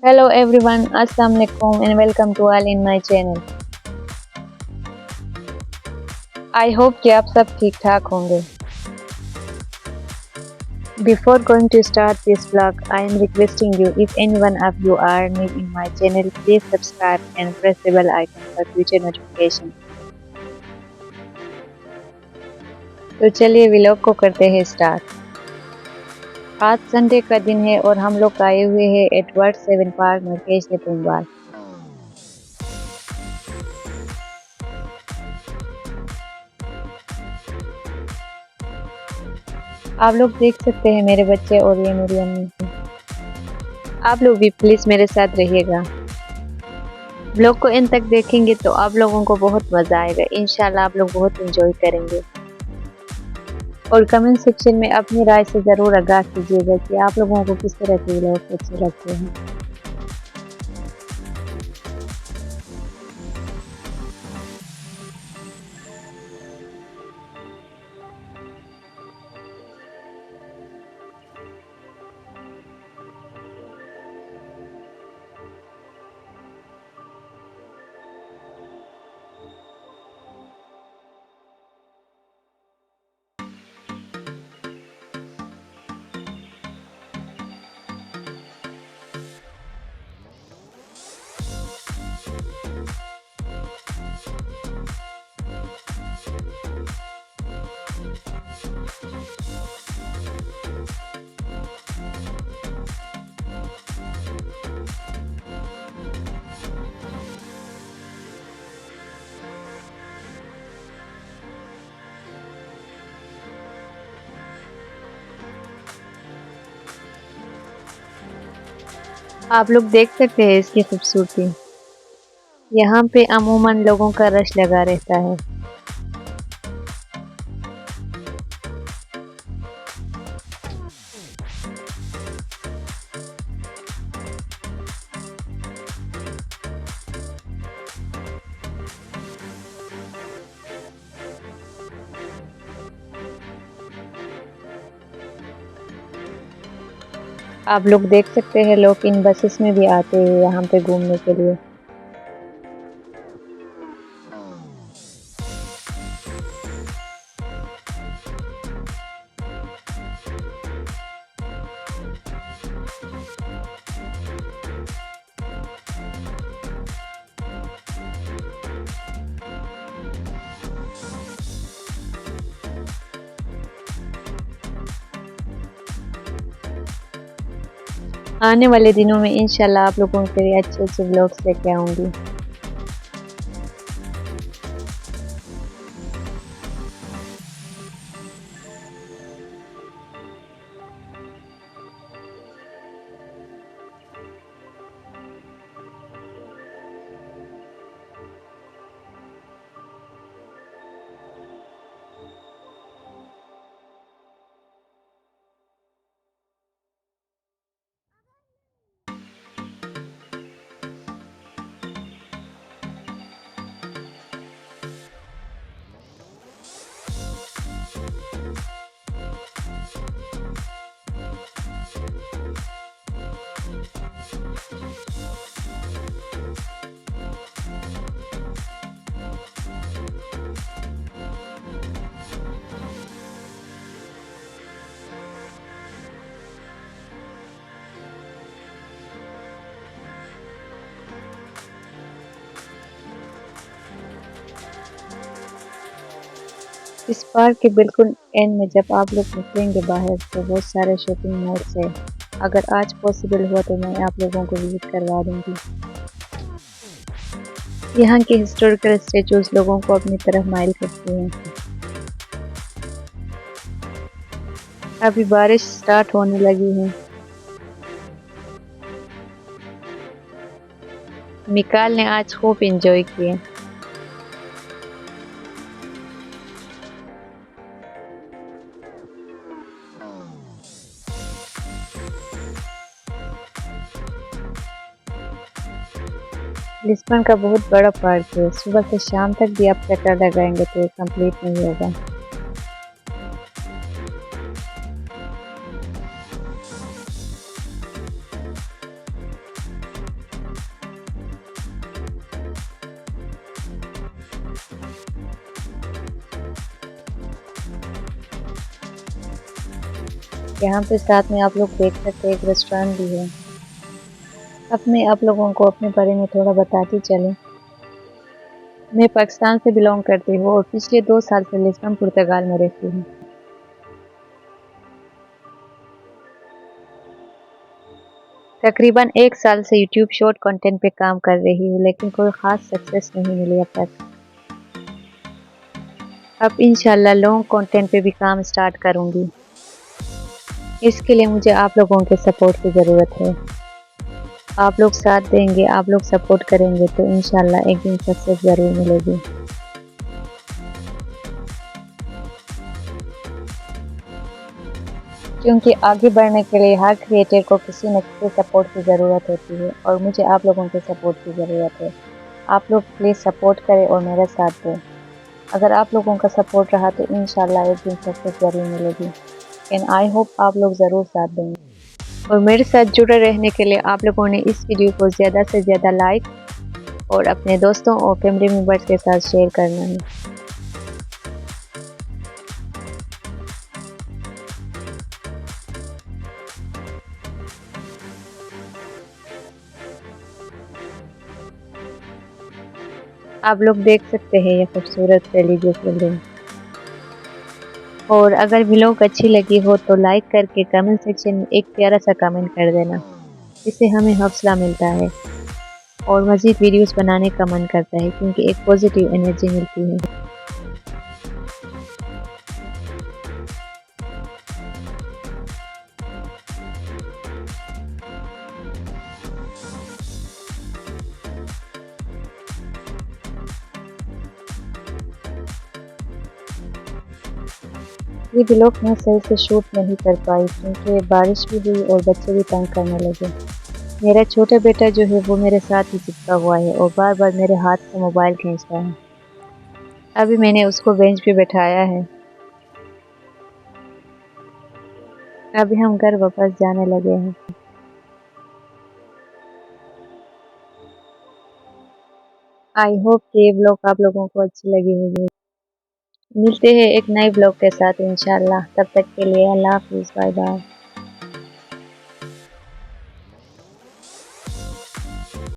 Hello everyone, Assalamu alaikum and welcome to all in my channel. I hope कि आप सब ठीक ठाक होंगे. Before going to start this vlog, I am requesting you, if any one of you are new in my channel, please subscribe and press the bell icon for future notification. तो चलिए vlog को करते हैं start. आज Sunday का दिन है और हम लोग आए हुए हैं एडवर्ड सेवन पार्क मरकेश ने पुंबाल. आप लोग देख सकते हैं मेरे बच्चे और ये मेरी अम्मी. आप लोग भी प्लीज मेरे साथ रहिएगा. ब्लॉग को एंड तक देखेंगे तो आप लोगों को बहुत मज़ा आएगा. इंशाल्लाह आप लोग बहुत एंजॉय करेंगे. और कमेंट सेक्शन में अपनी राय से ज़रूर आगाह कीजिएगा कि आप लोगों को किस तरह के व्लॉग अच्छे लगते हैं. आप लोग देख सकते हैं इसकी खूबसूरती. यहाँ पे अमूमन लोगों का रश लगा रहता है. आप लोग देख सकते हैं लोग इन बसेस में भी आते हैं यहाँ पे घूमने के लिए. आने वाले दिनों में इंशाल्लाह आप लोगों के लिए अच्छे अच्छे व्लॉग्स लेके आऊँगी. इस पार्क के बिल्कुल एंड में जब आप लोग निकलेंगे बाहर तो बहुत सारे शॉपिंग मॉल्स है. अगर आज पॉसिबल हुआ तो मैं आप लोगों को विजिट करवा दूंगी. यहाँ के हिस्टोरिकल स्टेचूज लोगों को अपनी तरफ माइल करते हैं. अभी बारिश स्टार्ट होने लगी है. मिकाल ने आज खूब एंजॉय किए. लिस्बन का बहुत बड़ा पार्क है. सुबह से शाम तक भी आप चक्कर लगाएंगे तो ये कंप्लीट नहीं होगा. यहाँ पे साथ में आप लोग देख सकते हैं एक रेस्टोरेंट भी है। अब मैं आप लोगों को अपने बारे में थोड़ा बताती चलूँ। मैं पाकिस्तान से बिलोंग करती हूँ और पिछले 2 साल से लिस्बन पुर्तगाल में रहती हूँ। तकरीबन 1 साल से यूट्यूब शॉर्ट कंटेंट पे काम कर रही हूँ, लेकिन कोई ख़ास सक्सेस नहीं मिली अब तक। अब इंशाल्लाह लॉन्ग कंटेंट पे भी काम स्टार्ट करूँगी। इसके लिए मुझे आप लोगों के सपोर्ट की ज़रूरत है। आप लोग साथ देंगे, आप लोग सपोर्ट करेंगे तो इंशाल्लाह एक दिन सक्सेस ज़रूर मिलेगी। क्योंकि आगे बढ़ने के लिए हर क्रिएटर को किसी न किसी सपोर्ट की ज़रूरत होती है और मुझे आप लोगों के सपोर्ट की ज़रूरत है। आप लोग प्लीज़ सपोर्ट करें और मेरा साथ दें। अगर आप लोगों का सपोर्ट रहा तो इंशाल्लाह एक दिन सक्सेस ज़रूर मिलेगी। एंड आई होप आप लोग ज़रूर साथ देंगे। और मेरे साथ जुड़े रहने के लिए आप लोगों ने इस वीडियो को ज़्यादा से ज़्यादा लाइक और अपने दोस्तों और फैमिली मेम्बर्स के साथ शेयर करना है। आप लोग देख सकते हैं ये खूबसूरत रिलीजियस बिल्डिंग। और अगर व्लॉग अच्छी लगी हो तो लाइक करके कमेंट सेक्शन में एक प्यारा सा कमेंट कर देना। इससे हमें हौसला मिलता है और मज़ीद वीडियोस बनाने का मन करता है क्योंकि एक पॉजिटिव एनर्जी मिलती है। ये व्लॉग मैं सही से शूट नहीं कर पाई क्योंकि बारिश भी हुई और बच्चे भी तंग करने लगे। मेरा छोटा बेटा जो है वो मेरे साथ ही चिपका हुआ है और बार बार मेरे हाथ से मोबाइल खींचता है। अभी मैंने उसको बेंच पे बैठाया है। अभी हम घर वापस जाने लगे हैं। आई होप कि ये ब्लॉग आप लोगों को अच्छी लगी होगी। मिलते हैं एक नए ब्लॉग के साथ इंशाल्लाह। तब तक के लिए अल्लाह हाफिज़, बाय बाय।